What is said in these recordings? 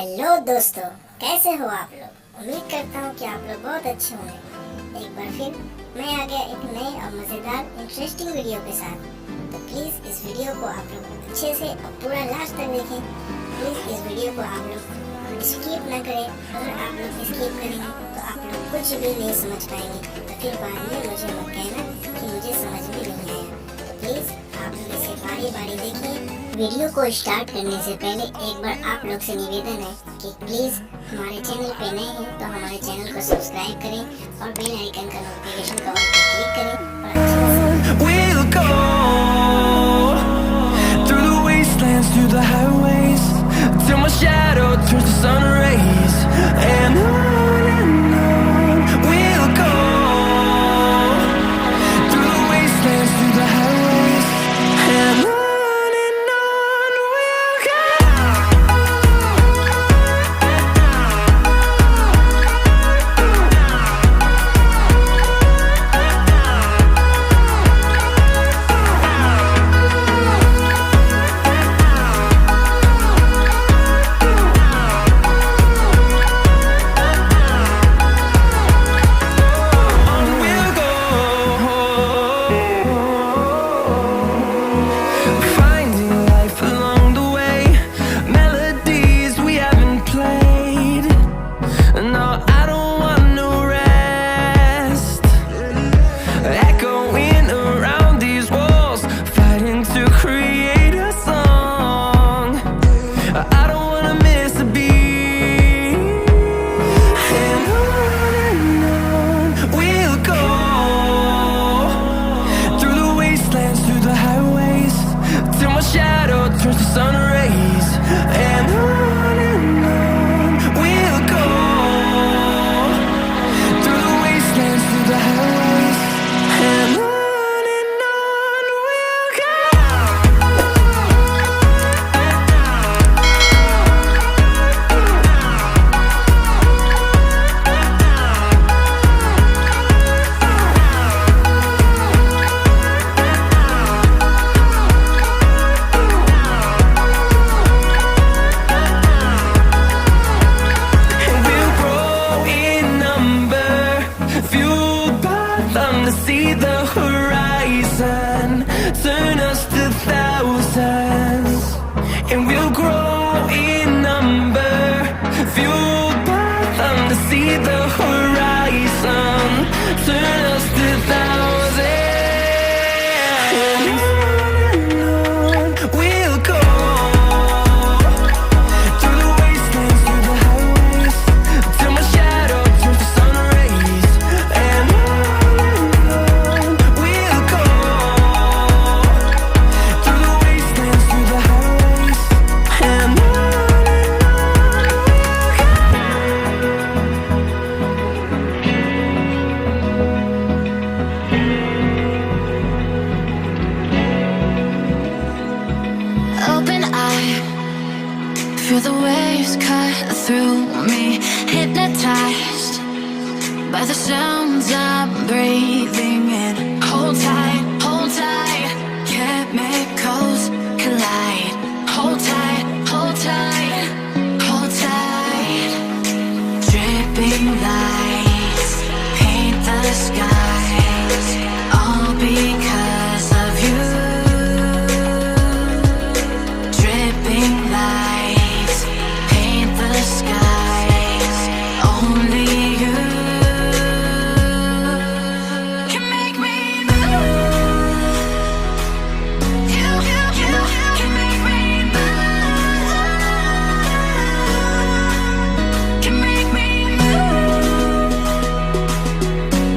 Hello दोस्तों, कैसे हो आप लोग। उम्मीद करता हूँ कि आप लोग बहुत अच्छे होंगे। एक बार फिर मैं आ गया एक नए और मजेदार इंटरेस्टिंग वीडियो के साथ। तो प्लीज़ इस वीडियो को आप लोग अच्छे से और पूरा लास्ट तक देखें। प्लीज़ इस वीडियो को आप लोग स्किप ना करें। अगर आप लोग स्किप करेंगे तो आप लोग कुछ भी नहीं समझ पाएंगे, तो फिर बाद में मुझे मत कहना कि मुझे समझ में नहीं आया। तो प्लीज़ आप लोग इसे बारी बारी देखिए। वीडियो को स्टार्ट करने से पहले एक बार आप लोग से निवेदन है कि प्लीज़ हमारे चैनल पे नए हैं तो हमारे चैनल को सब्सक्राइब करें और बेल आइकन का नोटिफिकेशन का ऑल पर क्लिक करें और We'll go through the wastelands, through the highways, till my shadow turns to sun rays, and on we'll go through the wastelands, through the highways, and on we'll go. Turns to sun rays, and on we'll go through the wastelands, through the highways, and on we'll go. See the horizon, turn us to thousands, and we'll grow in number, fueled by them to see the horizon, turn us to thousands, and on we'll go through the wastelands, through the highways, till my shadow turns to sun rays, and feel the waves cut through me, hypnotized by the sounds I'm breathing in. Hold tight, chemicals collide. Hold tight, hold tight, hold tight. Dripping lights paint the skies, all because of you. Dripping lights paint the skies, only you can make me move. You can make me move. Can make me move.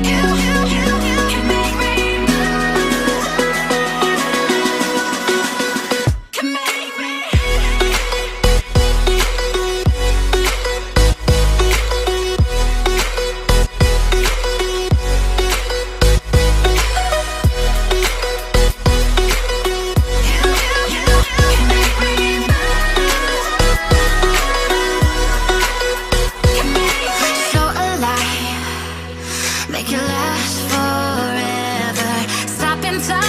You can make me move. Can make me. So alive, make it last forever. Stop in time.